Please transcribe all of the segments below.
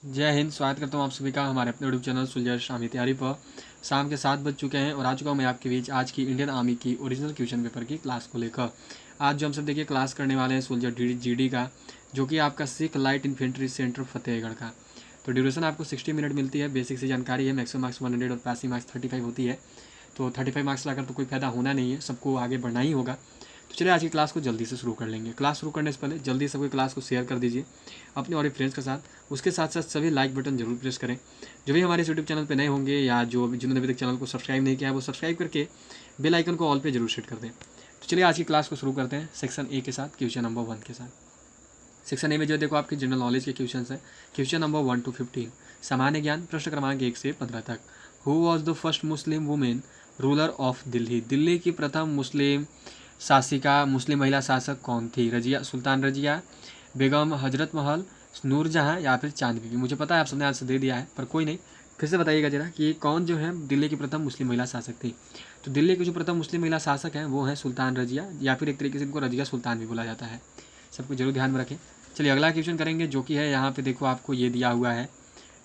जय हिंद। स्वागत करता हूँ आप सभी का हमारे अपने यूट्यूब चैनल सुलझाए शामी तैयारी पर। शाम के 7 बज चुके हैं और आ चुका हूँ मैं आपके बीच आज की इंडियन आर्मी की ओरिजिनल क्वेश्चन पेपर की क्लास को लेकर। आज जो हम सब देखिए क्लास करने वाले हैं सोल्जर जीडी का, जो कि आपका Sikh light infantry centre Fatehgarh का। तो ड्यूरेशन आपको 60 मिनट मिलती है। बेसिक सी जानकारी है। मैक्सिमम मार्क्स 100 और पासिंग मार्क्स 35 होती है। तो 35 मार्क्स लाकर तो कोई फायदा होना नहीं है, सबको आगे बढ़ना ही होगा। तो चलिए आज की क्लास को जल्दी से शुरू कर लेंगे। क्लास शुरू करने से पहले जल्दी सबको क्लास को शेयर कर दीजिए अपने और फ्रेंड्स के साथ। उसके साथ साथ सभी लाइक बटन जरूर प्रेस करें। जो भी हमारे यूट्यूब चैनल पर नए होंगे या जो जिन्होंने अभी तक चैनल को सब्सक्राइब नहीं किया है वो सब्सक्राइब करके बेल आइकन को ऑल पे जरूर सेट कर दें। तो चलिए आज की क्लास को शुरू करते हैं सेक्शन ए के साथ, क्वेश्चन नंबर 1 के साथ। सेक्शन ए में जो देखो आपके जनरल नॉलेज के क्वेश्चन है। क्वेश्चन नंबर 1 to 15 सामान्य ज्ञान, प्रश्न क्रमांक 1 से 15 तक। Who was the first Muslim women ruler of Delhi? Delhi की प्रथम मुस्लिम शासिका, मुस्लिम महिला शासक कौन थी? रजिया, सुल्तान रजिया, बेगम हजरत महल, नूरजहाँ या फिर चांद बीबी? मुझे पता है आप सबने आंसर दे दिया है, पर कोई नहीं, फिर से बताइएगा जरा कि कौन जो है दिल्ली की प्रथम मुस्लिम महिला शासक थी। तो दिल्ली की जो प्रथम मुस्लिम महिला शासक हैं वो हैं सुल्तान रजिया, या फिर एक तरीके से इनको रजिया सुल्तान भी बोला जाता है। सबको जरूर ध्यान में रखें। चलिए अगला क्वेश्चन करेंगे, जो कि है यहाँ पे देखो आपको ये दिया हुआ है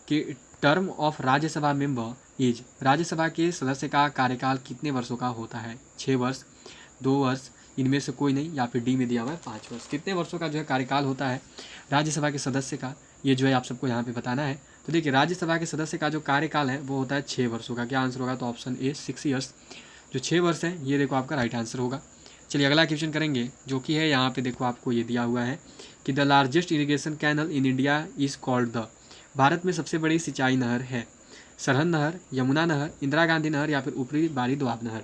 कि term of Rajya Sabha member is, Rajya Sabha के सदस्य का कार्यकाल कितने वर्षों का होता है? 6 वर्ष, 2 वर्ष, इनमें से कोई नहीं, या फिर डी में दिया हुआ है 5 वर्ष। कितने वर्षों का जो है कार्यकाल होता है राज्यसभा के सदस्य का, ये जो है आप सबको यहाँ पे बताना है। तो देखिए राज्यसभा के सदस्य का जो कार्यकाल है वो होता है 6 वर्षों का। क्या आंसर होगा? तो ऑप्शन ए 6 ईयर्स। जो 6 वर्ष है ये देखो आपका राइट आंसर होगा। चलिए अगला क्वेश्चन करेंगे, जो कि है यहाँ पे देखो आपको ये दिया हुआ है कि the largest irrigation canal in India is called the, Bharat में सबसे बड़ी सिंचाई नहर है? सरहद नहर, यमुना नहर, इंदिरा गांधी नहर या फिर ऊपरी बारी दोआब नहर?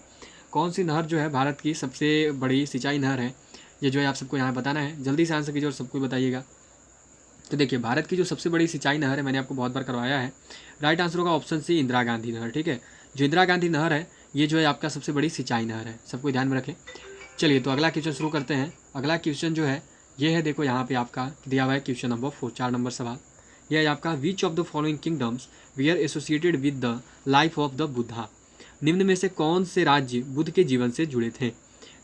कौन सी नहर जो है भारत की सबसे बड़ी सिंचाई नहर है, ये जो है आप सबको यहाँ बताना है। जल्दी से आंसर कीजिए और सबको बताइएगा। तो देखिए भारत की जो सबसे बड़ी सिंचाई नहर है, मैंने आपको बहुत बार करवाया है, राइट आंसर होगा ऑप्शन सी इंदिरा गांधी नहर। ठीक है, जो इंदिरा गांधी नहर है ये जो है आपका सबसे बड़ी सिंचाई नहर है, सबको ध्यान में रखें। चलिए तो अगला क्वेश्चन शुरू करते हैं। अगला क्वेश्चन जो है ये है, देखो यहाँ पे आपका दिया हुआ है क्वेश्चन नंबर 4, 4 नंबर सवाल। यह है आपका which of the following kingdoms we are associated with the life of the Buddha? निम्न में से कौन से राज्य बुद्ध के जीवन से जुड़े थे?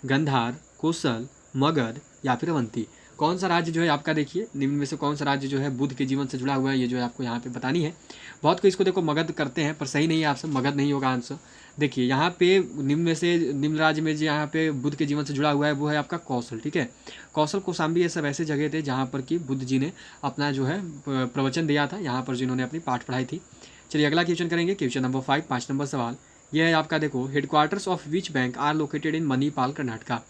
गंधार, कोसल, मगध या फिर अवंती? कौन सा राज्य जो है आपका, देखिए निम्न में से कौन सा राज्य जो है बुद्ध के जीवन से जुड़ा हुआ है, ये जो है आपको यहाँ पे बतानी है। बहुत कोई इसको देखो मगध करते हैं, पर सही नहीं है आपसे, मगध नहीं होगा आंसर। देखिए यहाँ पे निम्न में से, निम्न राज्य में जो यहाँ पे बुद्ध के जीवन से जुड़ा हुआ है वो है आपका कौशल। ठीक है, कौशल, कौशाम्बी, ये सब ऐसे जगह थे जहाँ पर कि बुद्ध जी ने अपना जो है प्रवचन दिया था, यहाँ पर जिन्होंने अपनी पाठ पढ़ाई थी। चलिए अगला क्वेश्चन करेंगे, क्वेश्चन नंबर 5, 5 नंबर सवाल। यह है आपका देखो, headquarters of which bank are located in Manipal Karnataka?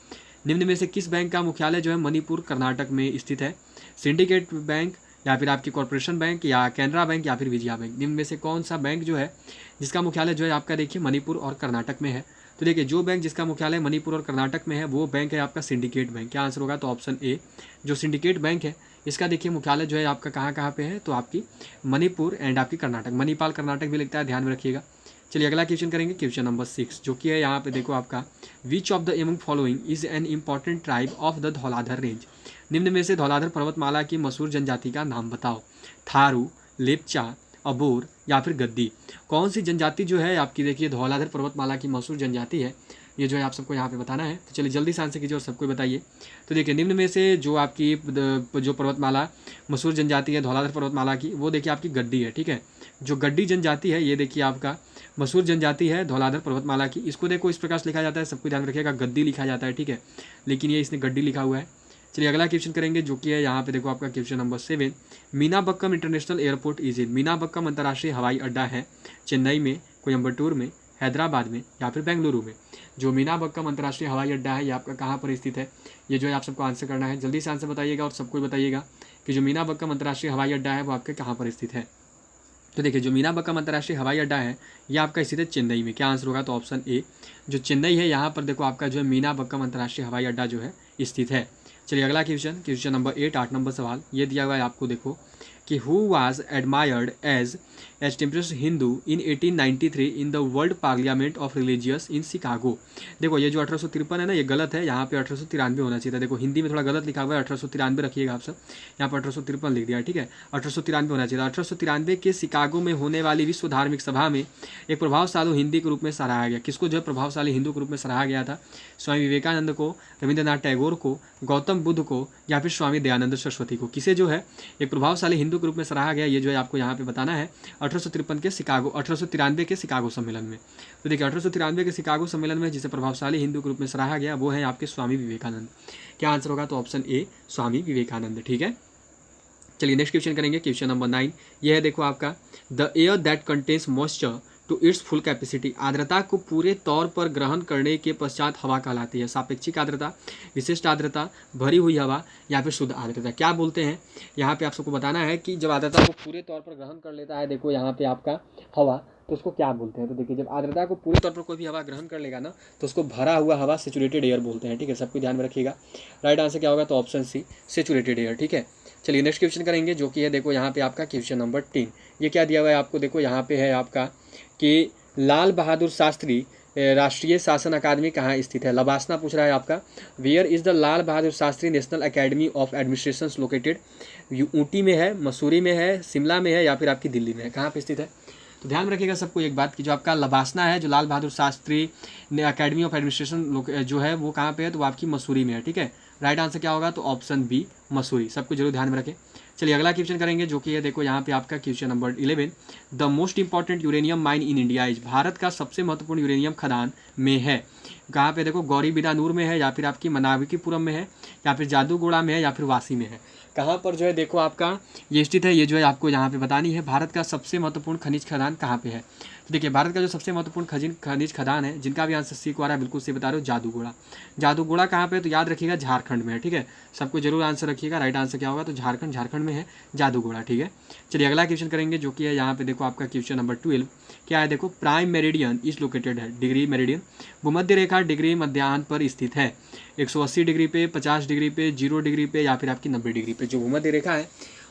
निम्न में से किस बैंक का मुख्यालय जो है मणिपुर कर्नाटक में स्थित है? सिंडिकेट बैंक या फिर आपकी कॉर्पोरेशन बैंक या कैनरा बैंक या फिर विजया बैंक? निम्न में से कौन सा बैंक जो है जिसका मुख्यालय जो है आपका देखिए मणिपुर और कर्नाटक में है? तो देखिए जो बैंक जिसका मुख्यालय मणिपुर और कर्नाटक में है वो बैंक है आपका सिंडिकेट बैंक। क्या आंसर होगा? तो ऑप्शन ए, जो सिंडिकेट बैंक है इसका देखिए मुख्यालय जो है आपका कहाँ कहाँ पे है, तो आपकी मणिपुर एंड आपकी कर्नाटक, मणिपाल कर्नाटक भी लिखता है, ध्यान में रखिएगा। चलिए अगला क्वेश्चन करेंगे, क्वेश्चन नंबर 6, जो कि है यहाँ पे देखो आपका which of the among following is an important tribe of the Dhauladhar range? निम्न में से धौलाधर पर्वतमाला की मशहूर जनजाति का नाम बताओ? थारू, लेपचा, अबोर या फिर गद्दी? कौन सी जनजाति जो है आपकी देखिए धौलाधर पर्वतमाला की मशहूर जनजाति है, ये जो है आप सबको यहाँ पे बताना है। तो चलिए जल्दी से आंसर कीजिए और सबको बताइए। तो देखिए निम्न में से जो आपकी जो पर्वतमाला मशहूर जनजाति है धौलाधर पर्वतमाला की, वो देखिए आपकी गड्डी है। ठीक है, जो गड्डी जनजाति है ये देखिए आपका मशहूर जनजाति है धौलाधर पर्वतमाला की। इसको देखो इस प्रकार से लिखा जाता है, सबको ध्यान रखिएगा, गद्दी लिखा जाता है। ठीक है, लेकिन ये इसने गड्डी लिखा हुआ है। चलिए अगला क्वेश्चन करेंगे, जो कि है यहाँ पे देखो आपका question number 7। Meenambakkam international airport is in, Meenambakkam अंतर्राष्ट्रीय हवाई अड्डा है चेन्नई में, कोयम्बटूर में, हैदराबाद में या फिर बेंगलुरु में? जो मीनाबक्कम अंतर्राष्ट्रीय हवाई अड्डा है ये आपका कहाँ पर स्थित है, ये जो है आप सबको आंसर करना है। जल्दी से आंसर बताइएगा और सबको बताइएगा कि जो मीनाबक्कम अंतर्राष्ट्रीय हवाई अड्डा है वो आपके कहाँ पर स्थित है। तो देखिए जो मीनाबक्कम अंतर्राष्ट्रीय हवाई अड्डा है ये आपका स्थित है चेन्नई में। क्या आंसर होगा? तो ऑप्शन ए, जो चेन्नई है यहाँ पर देखो आपका जो है मीनाबक्कम अंतर्राष्ट्रीय हवाई अड्डा जो है स्थित है। चलिए अगला क्वेश्चन, क्वेश्चन नंबर 8, 8 नंबर सवाल। ये दिया हुआ है आपको देखो कि who was admired as tempestuous Hindu in 1893 in the world parliament of religious in Chicago? देखो ये जो 1853 है ना, ये गलत है, यहाँ पे 1893 होना चाहिए था। देखो हिंदी में थोड़ा गलत लिखा हुआ है, 1893 रखिएगा आप सब, यहाँ पर 1853 लिख दिया। ठीक है, 1893 होना चाहिए था। 1893 के शिकागो में होने वाली विश्व धार्मिक सभा में एक प्रभावशाली हिंदी के रूप में सराहा गया। किसको जो है प्रभावशाली हिंदू के रूप में सराहा गया था? स्वामी विवेकानंद को, रविंद्रनाथ टैगोर को, गौतम बुद्ध को या फिर स्वामी दयानंद सरस्वती को? किसे जो है एक प्रभावशाली हिंदू के रूप में सराहा गया, ये जो है आपको यहाँ पे बताना है 1893 के शिकागो सम्मेलन में। तो देखिए 1893 के शिकागो सम्मेलन में जिसे प्रभावशाली हिंदू के रूप में सराहा गया वो है आपके स्वामी विवेकानंद। क्या आंसर होगा? तो ऑप्शन ए स्वामी विवेकानंद। ठीक है, चलिए नेक्स्ट क्वेश्चन करेंगे, क्वेश्चन नंबर 9। यह है देखो आपका, the air that contains moisture to its full capacity. आर्द्रता को पूरे तौर पर ग्रहण करने के पश्चात हवा कहलाती है। सापेक्षिक आर्द्रता, विशिष्ट आर्द्रता, भरी हुई हवा या फिर शुद्ध आर्द्रता। क्या बोलते हैं यहाँ पे आप सबको बताना है कि जब आर्द्रता को पूरे तौर पर ग्रहण कर लेता है, देखो यहाँ पे आपका हवा, तो उसको क्या बोलते हैं? तो देखिए जब आर्द्रता को पूरे तौर पर कोई भी हवा ग्रहण कर लेगा ना, तो उसको भरा हुआ हवा सेचुरेटेड एयर बोलते हैं। ठीक है, सबको ध्यान में रखिएगा। राइट आंसर क्या होगा? तो ऑप्शन सी सेचुरेटेड एयर। ठीक है, चलिए नेक्स्ट क्वेश्चन करेंगे, जो कि है देखो यहाँ पे आपका क्वेश्चन नंबर 3। ये क्या दिया हुआ है आपको? देखो यहाँ पे है आपका कि लाल बहादुर शास्त्री राष्ट्रीय शासन अकादमी कहाँ स्थित है? लबासना पूछ रहा है आपका। Where is the Lal Bahadur Shastri national academy of administration located? Ooty में है, मसूरी में है, शिमला में है या फिर आपकी दिल्ली में है? कहाँ पे स्थित है? तो ध्यान में रखिएगा सबको एक बात की, जो आपका लबासना है, जो लाल Bahadur Shastri academy of administration जो है वो कहाँ पे है? तो वो आपकी मसूरी में है। ठीक है, राइट आंसर क्या होगा? तो ऑप्शन बी मसूरी। सबको जरूर ध्यान में रखें। चलिए अगला क्वेश्चन करेंगे, जो कि है देखो यहाँ पे आपका question number 11। The most important uranium mine in India is? Bharat का सबसे महत्वपूर्ण यूरेनियम खदान में है कहाँ पे? देखो गौरीबिदनूर में है या फिर आपकी मनाविकीपुरम में है या फिर जादूगोड़ा में है या फिर वासी में है? कहाँ पर जो है देखो आपका ये स्थित है, ये जो है आपको यहाँ पे बतानी है। भारत का सबसे महत्वपूर्ण खनिज खदान कहाँ पे है? तो देखिए भारत का जो सबसे महत्वपूर्ण खनिज खदान है, जिनका भी आंसर सी को आ रहा है, बिल्कुल सही बता रहे हो, जादूगोड़ा। जादूगोड़ा कहाँ पे? तो याद रखिएगा झारखंड में है। ठीक है, सबको जरूर आंसर रखिएगा। राइट आंसर क्या होगा? तो झारखंड में है जादूगोड़ा। ठीक है, चलिए अगला क्वेश्चन करेंगे, जो कि है यहाँ पे देखो आपका क्वेश्चन नंबर 12। क्या है? देखो प्राइम मेरिडियन इज लोकेटेड है, डिग्री मेरिडियन, भूमध्य रेखा डिग्री मध्याह्न पर स्थित है। 180 डिग्री पे, 50 डिग्री पे, 0 डिग्री पे या फिर आपकी 90 डिग्री पे? जो भूमध्य रेखा है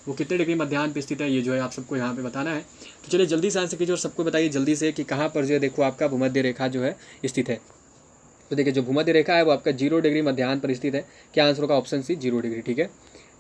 वो कितने डिग्री मध्याह्न पे स्थित है, ये जो है आप सबको यहाँ पे बताना है। तो चलिए जल्दी से आंसर कीजिए और सबको बताइए जल्दी से कि कहाँ पर जो है देखो आपका भूमध्य रेखा जो है स्थित है। तो देखिए जो भूमध्य रेखा है वो आपका 0 डिग्री मध्याह्न पर स्थित है। क्या आंसर होगा? Option C 0 degree. ठीक है,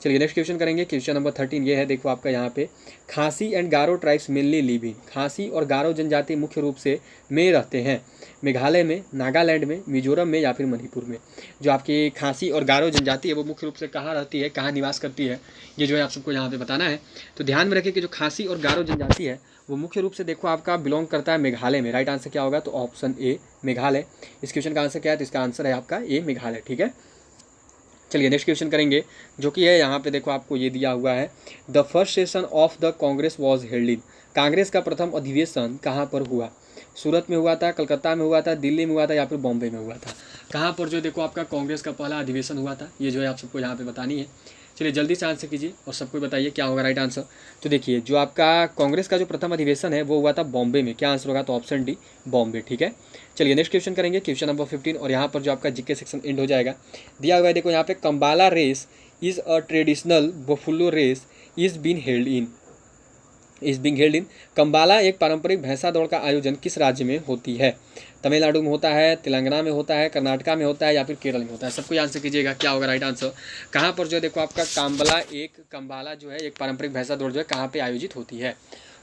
चलिए नेक्स्ट क्वेश्चन करेंगे, क्वेश्चन नंबर 13। ये है देखो आपका यहाँ पे, Khasi and Garo tribes mainly live in? Khasi और गारो जनजाति मुख्य रूप से में रहते हैं मेघालय में, नागालैंड में, मिजोरम में या फिर मणिपुर में? जो आपकी खासी और गारो जनजाति है वो मुख्य रूप से कहाँ रहती है, कहाँ निवास करती है, ये जो है आप सबको यहाँ पे बताना है। तो ध्यान में रखिए कि जो खासी और गारो जनजाति है वो मुख्य रूप से देखो आपका बिलोंग करता है मेघालय में। राइट आंसर क्या होगा? तो ऑप्शन ए मेघालय। इस क्वेश्चन का आंसर क्या है? तो इसका आंसर है आपका ए मेघालय। ठीक है, चलिए नेक्स्ट क्वेश्चन करेंगे, जो कि है यहाँ पे देखो आपको ये दिया हुआ है, the first session of the Congress was held in? Congress का प्रथम अधिवेशन कहाँ पर हुआ? सूरत में हुआ था, कलकत्ता में हुआ था, दिल्ली में हुआ था या फिर बॉम्बे में हुआ था? कहाँ पर जो देखो आपका कांग्रेस का पहला अधिवेशन हुआ था, ये जो है आप सबको यहाँ पे बतानी है। चलिए जल्दी से आंसर कीजिए और सबको बताइए क्या होगा राइट आंसर। तो देखिए जो आपका कांग्रेस का जो प्रथम अधिवेशन है वो हुआ था बॉम्बे में। क्या आंसर होगा? तो ऑप्शन डी बॉम्बे। ठीक है, चलिए नेक्स्ट क्वेश्चन करेंगे, क्वेश्चन नंबर 15, और यहाँ पर जो आपका जीके सेक्शन एंड हो जाएगा। दिया हुआ है देखो यहाँ पे, Kambala race is a traditional buffalo race is been held in? Kambala एक पारंपरिक भैंसा दौड़ का आयोजन किस राज्य में होती है? तमिलनाडु में होता है, तेलंगाना में होता है, कर्नाटका में होता है या फिर केरल में होता है? सबको आंसर कीजिएगा क्या होगा राइट आंसर। कहाँ पर जो है देखो आपका कंबाला जो है एक पारंपरिक भैंसा दौड़ जो है कहाँ पे आयोजित होती है?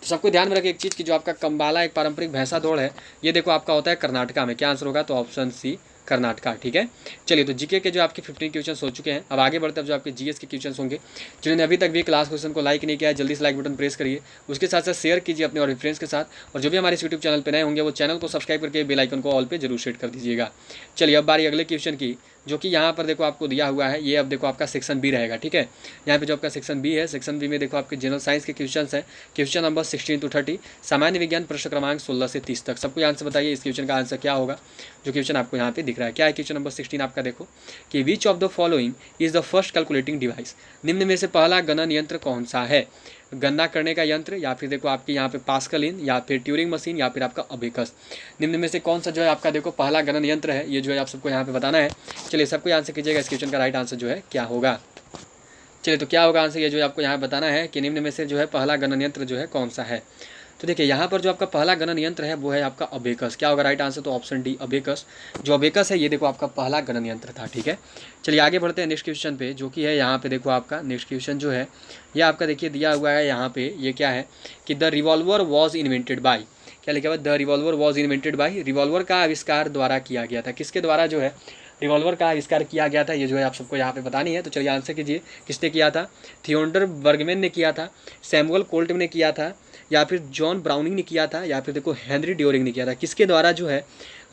तो सबको ध्यान में रखें एक चीज़ की, जो आपका कंबाला एक पारंपरिक भैंसा दौड़ है ये देखो आपका होता है कर्नाटका में। क्या आंसर होगा? तो ऑप्शन सी कर्नाटका। ठीक है, चलिए तो जीके के जो आपके 15 क्वेश्चन हो चुके हैं। अब आगे बढ़ते हैं जो आपके जीएस के क्वेश्चन होंगे। जिन्होंने अभी तक भी क्लास क्वेश्चन को लाइक नहीं किया है, जल्दी से लाइक बटन प्रेस करिए, उसके साथ साथ शेयर कीजिए अपने और फ्रेंड्स के साथ, और जो भी हमारे यूट्यूब चैनल पर नए होंगे वो चैनल को सब्सक्राइब करके बेल आइकन को ऑल पे जरूर सेट कर दीजिएगा। चलिए अब बारी अगले क्वेश्चन की, जो कि यहाँ पर देखो आपको दिया हुआ है, ये अब देखो आपका सेक्शन बी रहेगा। ठीक है, यहाँ पे जो आपका सेक्शन बी है, सेक्शन बी में देखो आपके जनरल साइंस के क्वेश्चन है, क्वेश्चन नंबर 16 to 30, सामान्य विज्ञान प्रश्न क्रमांक 16 से 30 तक। सबको आंसर बताइए इस क्वेश्चन का आंसर क्या होगा, जो क्वेश्चन आपको यहाँ पे दिख रहा है। क्या है क्वेश्चन नंबर 16 आपका? देखो कि विच of the following is the first calculating device? निम्न में से पहला गणन यंत्र कौन सा है? गणना करने का यंत्र, या फिर देखो आपके यहाँ पे पास्कल इन, या फिर ट्यूरिंग मशीन, या फिर आपका अबेकस? निम्न में से कौन सा जो है आपका देखो पहला गणन यंत्र है, ये जो है आप सबको यहाँ पे बताना है। चलिए सबको आंसर कीजिएगा इस क्वेश्चन का राइट आंसर जो है क्या होगा। चलिए तो क्या होगा आंसर, ये जो है आपको यहाँ बताना है कि निम्न में से जो है पहला गणन यंत्र जो है कौन सा है। तो देखिए यहाँ पर जो आपका पहला गणन यंत्र है वो है आपका अबेकस। क्या होगा राइट आंसर? तो ऑप्शन डी अबेकस। जो अबेकस है ये देखो आपका पहला गणन यंत्र था। ठीक है, चलिए आगे बढ़ते हैं नेक्स्ट क्वेश्चन पे, जो कि है यहाँ पे देखो आपका नेक्स्ट क्वेश्चन जो है ये आपका देखिए दिया हुआ है यहाँ पे, ये क्या है कि the revolver was invented by? क्या लिखा हुआ? The revolver was invented by. Revolver का आविष्कार द्वारा किया गया था, किसके द्वारा जो है रिवॉल्वर का आविष्कार किया गया था, ये जो है आप सबको यहाँ पे बतानी है। तो चलिए आंसर कीजिए, किसने किया था? थियोडर बर्गमैन ने किया था, सैमुअल कोल्ट ने किया था, या फिर जॉन ब्राउनिंग ने किया था, या फिर देखो हेनरी ड्यूरिंग ने किया था। किसके द्वारा जो है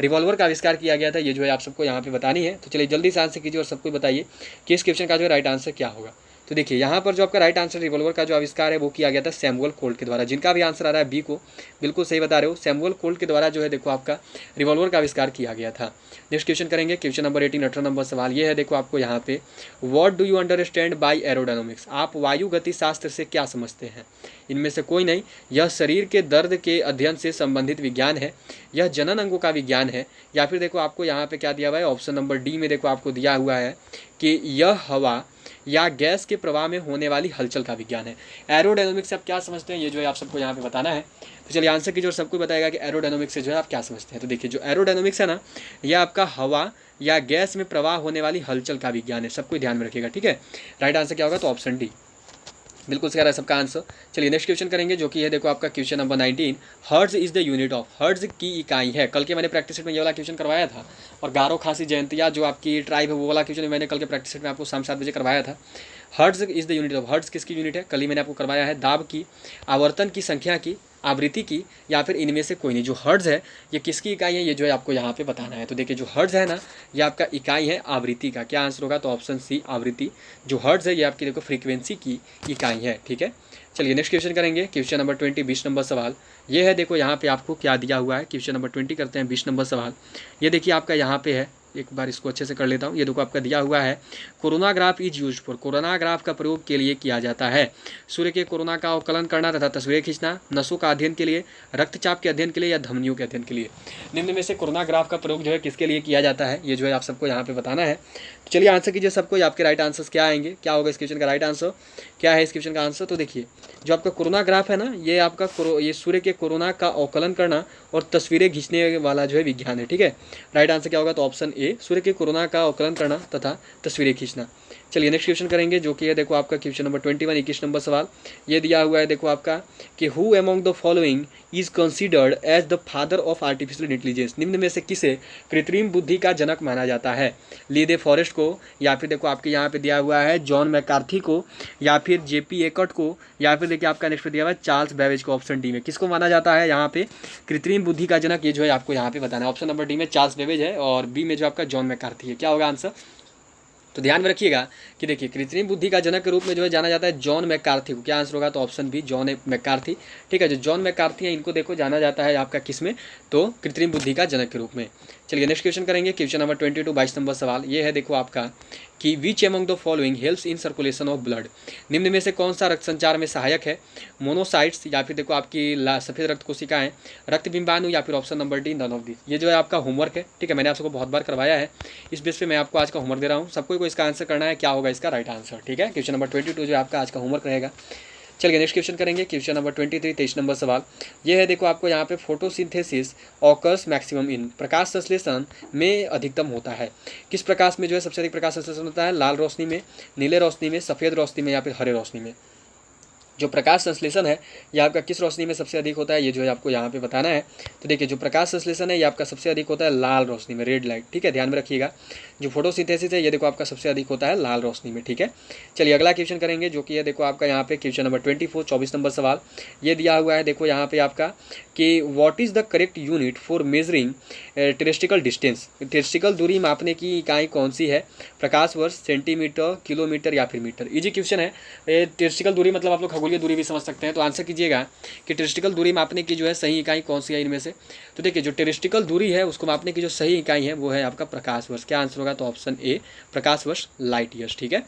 रिवॉल्वर का आविष्कार किया गया था, ये जो है आप सबको यहाँ पे बतानी है। तो चलिए जल्दी से आंसर कीजिए और सबको बताइए कि इस क्वेश्चन का जो है राइट आंसर क्या होगा। तो देखिए यहाँ पर जो आपका राइट आंसर रिवॉल्वर का जो आविष्कार है वो किया गया था सैमुअल कोल्ट के द्वारा। जिनका भी आंसर आ रहा है बी को बिल्कुल सही बता रहे हो, सैमुअल कोल्ट के द्वारा जो है देखो आपका रिवॉल्वर का आविष्कार किया गया था। नेक्स्ट क्वेश्चन करेंगे, क्वेश्चन नंबर 18, 18 नंबर सवाल ये है देखो आपको यहाँ पे, what do you understand by aerodynamics? आप वायु गति शास्त्र से क्या समझते हैं? इनमें से कोई नहीं, यह शरीर के दर्द के अध्ययन से संबंधित विज्ञान है, यह जनन अंगों का विज्ञान है, या फिर देखो आपको यहाँ पे क्या दिया हुआ है, ऑप्शन नंबर डी में देखो आपको दिया हुआ है कि यह हवा या गैस के प्रवाह में होने वाली हलचल का विज्ञान है। एरोडायनामिक्स से आप क्या समझते हैं, ये जो है आप सबको यहाँ पे बताना है। तो चलिए आंसर कीजिए और सबको बताएगा कि एरोडायनामिक्स से जो है आप क्या समझते हैं। तो देखिए जो एरोडायनामिक्स है ना, यह आपका हवा या गैस में प्रवाह होने वाली हलचल का विज्ञान है। सबको ध्यान में रखिएगा, ठीक है। राइट आंसर क्या होगा? तो ऑप्शन डी बिल्कुल सही रहा है सबका आंसर। चलिए नेक्स्ट क्वेश्चन करेंगे जो कि है देखो आपका question number 19, hertz is the unit of. Hertz की इकाई है। कल के मैंने प्रैक्टिस सेट में ये वाला क्वेश्चन करवाया था, और गारो खासी जयंतिया जो आपकी ट्राइब है वो वाला क्वेश्चन मैंने कल के प्रैक्टिस सेट में आपको शाम 7 बजे करवाया था। Hertz is the unit of. Hertz किसकी यूनिट है? कल ही मैंने आपको करवाया है, दाब की, आवर्तन की संख्या की, आवृत्ति की, या फिर इनमें से कोई नहीं। जो हर्ट्ज है ये किसकी इकाई है, ये जो है आपको यहाँ पे बताना है। तो देखिए जो हर्ट्ज है ना, ये आपका इकाई है आवृत्ति का। क्या आंसर होगा? तो ऑप्शन सी आवृत्ति। जो हर्ट्ज है ये आपकी देखो फ्रीक्वेंसी की इकाई है, ठीक है। चलिए नेक्स्ट क्वेश्चन करेंगे, क्वेश्चन नंबर 20, 20 नंबर सवाल ये है देखो यहाँ पे आपको क्या दिया हुआ है। क्वेश्चन नंबर 20 करते हैं, 20 नंबर सवाल ये देखिए आपका यहाँ पे है, एक बार इसको अच्छे से कर लेता हूँ। ये देखो आपका दिया हुआ है, coronagraph is use for. Coronagraph का प्रयोग के लिए किया जाता है सूर्य के कोरोना का अवकलन करना तथा तस्वीरें खींचना, नसों का अध्ययन के लिए, रक्तचाप के अध्ययन के लिए, या धमनियों के अध्ययन के लिए। निम्न में से कोरोनाग्राफ का प्रयोग जो है किसके लिए किया जाता है, ये जो है आप सबको यहाँ पे बताना है। तो चलिए आंसर कीजिए सबको, आपके राइट आंसर्स क्या आएंगे, क्या होगा इस क्वेश्चन का राइट आंसर, क्या है इस क्वेश्चन का आंसर। तो देखिए जो आपका कोरोनाग्राफ है ना, ये आपका ये सूर्य के कोरोना का अवकलन करना और तस्वीरें खींचने वाला जो है विज्ञान है, ठीक है। राइट आंसर क्या होगा? तो ऑप्शन ए, सूर्य के कोरोना का अवकलन करना तथा तस्वीरें खींचना। चलिए नेक्स्ट क्वेश्चन करेंगे जो कि है देखो आपका क्वेश्चन नंबर 21, 21 नंबर सवाल ये दिया हुआ है देखो आपका कि who among the following is considered as the father of artificial intelligence. निम्न में से किसे कृत्रिम बुद्धि का जनक माना जाता है? ली दे फॉरेस्ट को, या फिर देखो आपके यहाँ पे दिया हुआ है जॉन मैकार्थी को, या फिर जेपी एकर्ट को, या फिर देखिए आपका नेक्स्ट पे दिया हुआ है चार्ल्स बेबेज को। ऑप्शन डी में किसको माना जाता है यहाँ पे कृत्रिम बुद्धि का जनक, ये जो है आपको यहाँ पे बताना है। ऑप्शन नंबर डी में चार्ल्स बेबेज है, और बी में जो आपका जॉन मैकार्थी है। क्या होगा आंसर? तो ध्यान में रखिएगा कि देखिए कृत्रिम बुद्धि का जनक के रूप में जो है जाना जाता है जॉन मैकार्थी को। क्या आंसर होगा? तो ऑप्शन बी, जॉन मैकार्थी, ठीक है। जो जॉन मैकार्थी है इनको देखो जाना जाता है आपका किस में, तो कृत्रिम बुद्धि का जनक के रूप में। चलिए नेक्स्ट क्वेश्चन करेंगे, क्वेश्चन नंबर 22, 22 नंबर सवाल ये है देखो आपका कि which among the following helps in circulation of blood. निम्न में से कौन सा रक्त संचार में सहायक है? मोनोसाइट्स, या फिर देखो आपकी सफेद रक्त कोशिकाएं, रक्त बिंबाणु, या फिर option number D none of this. ये जो है आपका होमवर्क है, ठीक है। मैंने आप सबको बहुत बार करवाया है, इस बेस पे मैं आपको आज का होमवर्क दे रहा हूँ। सबको को इसका आंसर करना है, क्या होगा इसका राइट आंसर, ठीक है। क्वेश्चन नंबर 22 जो आपका आज का होमवर्क रहेगा। चलिए नेक्स्ट क्वेश्चन करेंगे, क्वेश्चन नंबर 23, 23 नंबर सवाल ये है देखो आपको यहाँ पे फोटोसिंथेसिस ऑकर्स मैक्सिमम इन। प्रकाश संश्लेषण में अधिकतम होता है किस प्रकाश में जो है सबसे अधिक प्रकाश संश्लेषण होता है? लाल रोशनी में, नीले रोशनी में, सफ़ेद रोशनी में, या फिर हरे रोशनी में। जो प्रकाश संश्लेषण है ये आपका किस रोशनी में सबसे अधिक होता है, ये जो है आपको यहाँ पे बताना है। तो देखिए जो प्रकाश संश्लेषण है ये आपका सबसे अधिक होता है लाल रोशनी में, रेड लाइट, ठीक है। ध्यान में रखिएगा। जो फोटोसिंथेसिस है ये देखो आपका सबसे अधिक होता है लाल रोशनी में, ठीक है। चलिए अगला क्वेश्चन करेंगे जो कि है देखो आपका यहाँ पे क्वेश्चन नंबर 24, 24 नंबर सवाल ये दिया हुआ है देखो यहाँ पे आपका कि what is the correct unit for measuring terrestrial distance. Terrestrial दूरी मापने की इकाई कौन सी है? प्रकाश वर्ष, सेंटीमीटर, किलोमीटर, या फिर मीटर। इजी क्वेश्चन है। टेरेस्ट्रिकल दूरी मतलब आप लोग खगोलीय दूरी भी समझ सकते हैं। तो आंसर कीजिएगा कि टेरेस्ट्रिकल दूरी मापने की जो है सही इकाई कौन सी है इनमें से। तो देखिए जो टेरेस्ट्रिकल दूरी है उसको मापने की जो सही इकाई है वो है आपका प्रकाश वर्ष। क्या आंसर होगा? तो ऑप्शन ए, प्रकाश वर्ष, लाइट ईयर्स, ठीक है।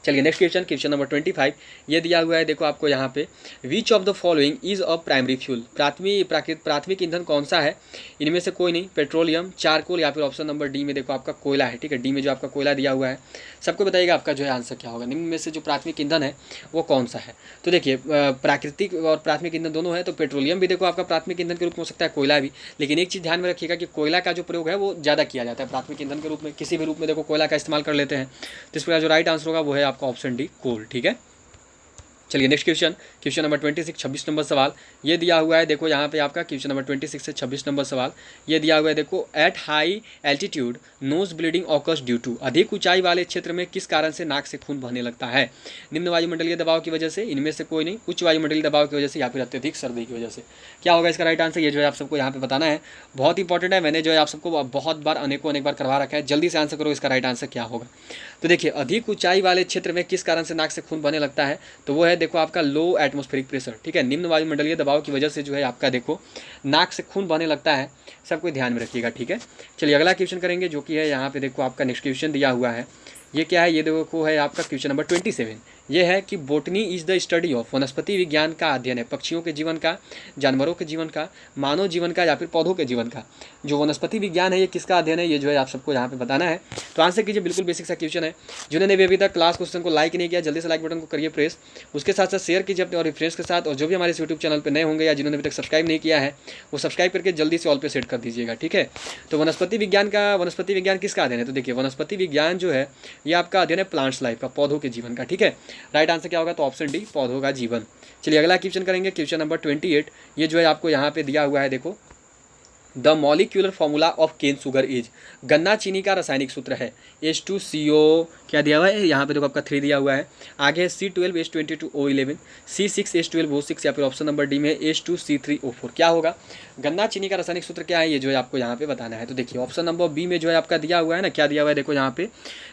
चलिए नेक्स्ट क्वेश्चन, क्वेश्चन नंबर 25 ये दिया हुआ है देखो आपको यहाँ पे विच of the following is a primary fuel. प्राथमिक ईंधन कौन सा है? इनमें से कोई नहीं, पेट्रोलियम, चारकोल, या फिर ऑप्शन नंबर डी में देखो आपका कोयला है, ठीक है। डी में जो आपका कोयला दिया हुआ है। सबको बताइएगा आपका जो है आंसर क्या होगा। निम्न में से जो प्राथमिक ईंधन है वो कौन सा है? तो देखिए प्राकृतिक और प्राथमिक ईंधन दोनों है, तो पेट्रोलियम भी देखो आपका प्राथमिक ईंधन के रूप में हो सकता है, कोयला भी। लेकिन एक चीज़ ध्यान में रखिएगा कि कोयला का जो प्रयोग है वो ज़्यादा किया जाता है प्राथमिक ईंधन के रूप में। किसी भी रूप में देखो कोयला का इस्तेमाल कर लेते हैं। तो इस प्रकार जो राइट आंसर होगा वो है आपका ऑप्शन डी, कोल, ठीक है। चलिए next question, question number 26, 26 number सवाल ये दिया हुआ है। देखो यहाँ पे आपका क्वेश्चन नंबर 26 से 26 नंबर सवाल ये दिया हुआ है। देखो, at high altitude nose bleeding occurs due to, अधिक ऊंचाई वाले क्षेत्र में किस कारण से नाक से खून बहने लगता है? निम्न वायुमंडलीय दबाव की वजह से, इनमें से कोई नहीं, उच्च वायुमंडलीय दबाव की वजह से, या फिर अत्यधिक सर्दी की वजह से। क्या होगा इसका राइट आंसर? ये जो है आप सबको यहाँ पे बताना है, बहुत इंपॉर्टेंट है। मैंने जो है आप सबको बहुत बार अनेक बार करवा रखा है। जल्दी से आंसर करो, इसका राइट आंसर क्या होगा। तो देखिए, अधिक ऊंचाई वाले क्षेत्र में किस कारण से नाक से खून बहने लगता है, तो वो है देखो आपका लो एटमॉस्फेरिक प्रेशर। ठीक है, निम्न वायुमंडलीय दबाव की वजह से जो है आपका देखो नाक से खून बहने लगता है। सबको ध्यान में रखिएगा। ठीक है, चलिए अगला क्वेश्चन करेंगे, जो कि है यहाँ पे देखो आपका नेक्स्ट क्वेश्चन दिया हुआ है। ये क्या है? ये देखो है आपका क्वेश्चन नंबर 27। ये है कि botany is the study of, वनस्पति विज्ञान का अध्ययन है पक्षियों के जीवन का, जानवरों के जीवन का, मानव जीवन का, या फिर पौधों के जीवन का। जो वनस्पति विज्ञान है ये किसका अध्ययन है, ये जो है आप सबको यहाँ पे बताना है। तो आंसर कीजिए, बिल्कुल बेसिक सा क्वेश्चन है। जिन्होंने भी अभी तक क्लास क्वेश्चन को लाइक नहीं किया, जल्दी से लाइक बटन को करिए प्रेस। उसके साथ साथ शेयर कीजिए अपने और फ्रेंड्स के साथ। और जो भी हमारे यूट्यूब चैनल पर नए होंगे या जिन्होंने अभी तक सब्सक्राइब नहीं किया है, वो सब्सक्राइब करके जल्दी से ऑल पे सेट कर दीजिएगा। ठीक है, तो वनस्पति विज्ञान किसका अध्ययन है? तो देखिए, वनस्पति विज्ञान जो है ये आपका अध्ययन है प्लांट्स लाइफ का, पौधों के जीवन का। ठीक है, राइट आंसर क्या होगा? तो ऑप्शन डी, पौधों का जीवन। चलिए अगला क्वेश्चन करेंगे, क्वेश्चन नंबर 28। ये जो है आपको यहाँ पे दिया हुआ है। देखो, the molecular formula of cane sugar is, गन्ना चीनी का रासायनिक सूत्र है H2CO, क्या दिया हुआ है यहाँ पे? देखो आपका 3 दिया हुआ है। आगे है C12H22O11, C6H12O6, या फिर ऑप्शन नंबर डी में H2C3O4। क्या होगा? गन्ना चीनी का रासायनिक सूत्र क्या है, ये जो है आपको यहाँ पे बताना है। तो देखिए, ऑप्शन नंबर बी में जो है आपका दिया हुआ है ना, क्या दिया हुआ है? देखो यहाँ पे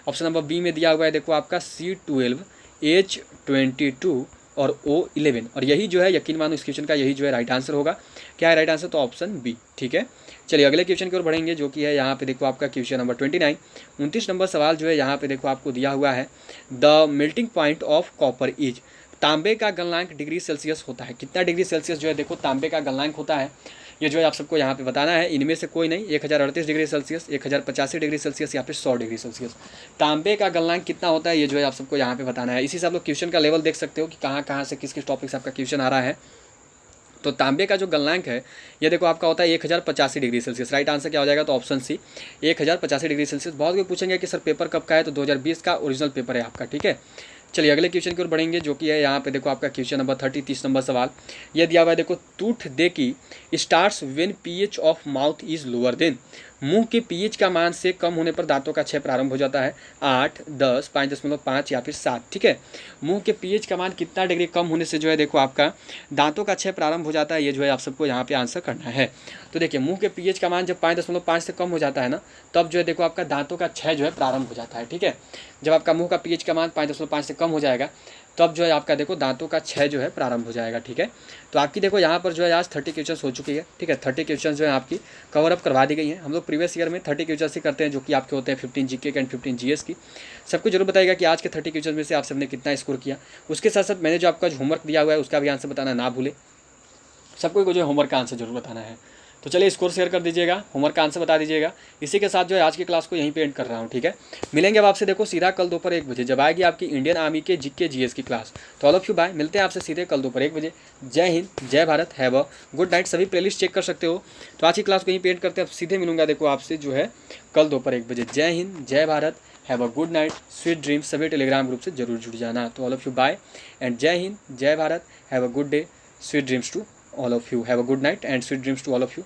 ऑप्शन नंबर बी में दिया हुआ है, देखो आपका C12H22 और O11, और यही जो है यकीन मानो इस क्वेश्चन का यही जो है राइट आंसर होगा। क्या है राइट आंसर? तो ऑप्शन बी। ठीक है, चलिए अगले क्वेश्चन की ओर बढ़ेंगे, जो कि है यहाँ पे देखो आपका क्वेश्चन नंबर 29, 29 नंबर सवाल जो है यहाँ पे देखो आपको दिया हुआ है। The melting point of copper is, तांबे का गलनांक डिग्री सेल्सियस होता है। कितना डिग्री सेल्सियस जो है देखो तांबे का गलनांक होता है, ये जो है आप सबको यहाँ पे बताना है। इनमें से कोई नहीं, 1038 डिग्री सेल्सियस, 1085 डिग्री सेल्सियस, या फिर 100 डिग्री सेल्सियस। तांबे का गलनांक कितना होता है, ये जो है आप सबको यहाँ पे बताना है। इसी से आप लोग क्वेश्चन का लेवल देख सकते हो कि कहाँ से किस किस टॉपिक से आपका क्वेश्चन आ रहा है। तो तांबे का जो गलनांक है ये देखो आपका होता है 1085 डिग्री सेल्सियस। राइट आंसर क्या हो जाएगा? तो ऑप्शन सी, 1085 डिग्री सेल्सियस। बहुत कोई पूछेंगे कि सर पेपर कब का है, तो 2020 का ओरिजिनल पेपर है आपका। ठीक है, चलिए अगले क्वेश्चन की ओर बढ़ेंगे, जो कि है यहाँ पे देखो आपका क्वेश्चन नंबर 30 नंबर सवाल ये दिया हुआ है। देखो, टूथ दे की starts when pH of mouth is lower than, मुंह के पीएच का मान से कम होने पर दांतों का क्षय प्रारंभ हो जाता है। 8, 10, 5.5 या फिर 7। ठीक है, मुंह के पीएच का मान कितना डिग्री कम होने से जो है देखो आपका दांतों का क्षय प्रारंभ हो जाता है, ये जो है आप सबको यहाँ पे आंसर करना है। तो देखिए, मुंह के पीएच का मान जब 5.5 से कम हो जाता है ना, तब जो है देखो आपका दांतों का क्षय जो है प्रारंभ हो जाता है। ठीक है, जब आपका मुंह का पीएच का मान 5.5 से कम हो जाएगा, तब जो है आपका देखो दांतों का क्षय जो है प्रारंभ हो जाएगा। ठीक है, तो आपकी देखो यहाँ पर जो है आज 30 क्वेश्चन हो चुकी है। ठीक है, 30 क्वेश्चन जो है आपकी कवर अप करवा दी गई हैं। हम लोग प्रीवियस ईयर में 30 क्वेश्चन ही करते हैं, जो कि आपके होते हैं 15 जीके के एंड 15 जीएस की। सबको जरूर बताइएगा कि आज के 30 क्वेश्चन में से आप सबने कितना स्कोर किया। उसके साथ साथ मैंने जो आपका जो होमवर्क दिया हुआ है उसका भी आंसर बताना ना भूले। सबको जो है होमवर्क का आंसर जरूर बताना है। तो चलिए स्कोर शेयर कर दीजिएगा, होमवर्क का आंसर बता दीजिएगा। इसी के साथ जो है आज की क्लास को यहीं पे एंड कर रहा हूँ। ठीक है, मिलेंगे अब आपसे देखो सीधा कल दोपहर 1 बजे, जब आएगी आपकी इंडियन आर्मी के जीके जीएस की क्लास। तो ऑल ऑफ यू बाय, मिलते हैं आपसे सीधे कल दोपहर 1 बजे। जय हिंद, जय Bharat, have a good night. सभी प्लेलिस्ट चेक कर सकते हो। तो आज की क्लास को यहीं पे एंड करते हैं। अब सीधे मिलूंगा देखो आपसे जो है कल दोपहर 1 बजे। जय हिंद, जय Bharat, have a good night, sweet dreams. सभी टेलीग्राम ग्रुप से जरूर जुड़ जाना। तो all of you bye and जय हिंद, जय Bharat, have a good day, sweet dreams to all of you. Have a good night and sweet dreams to all of you.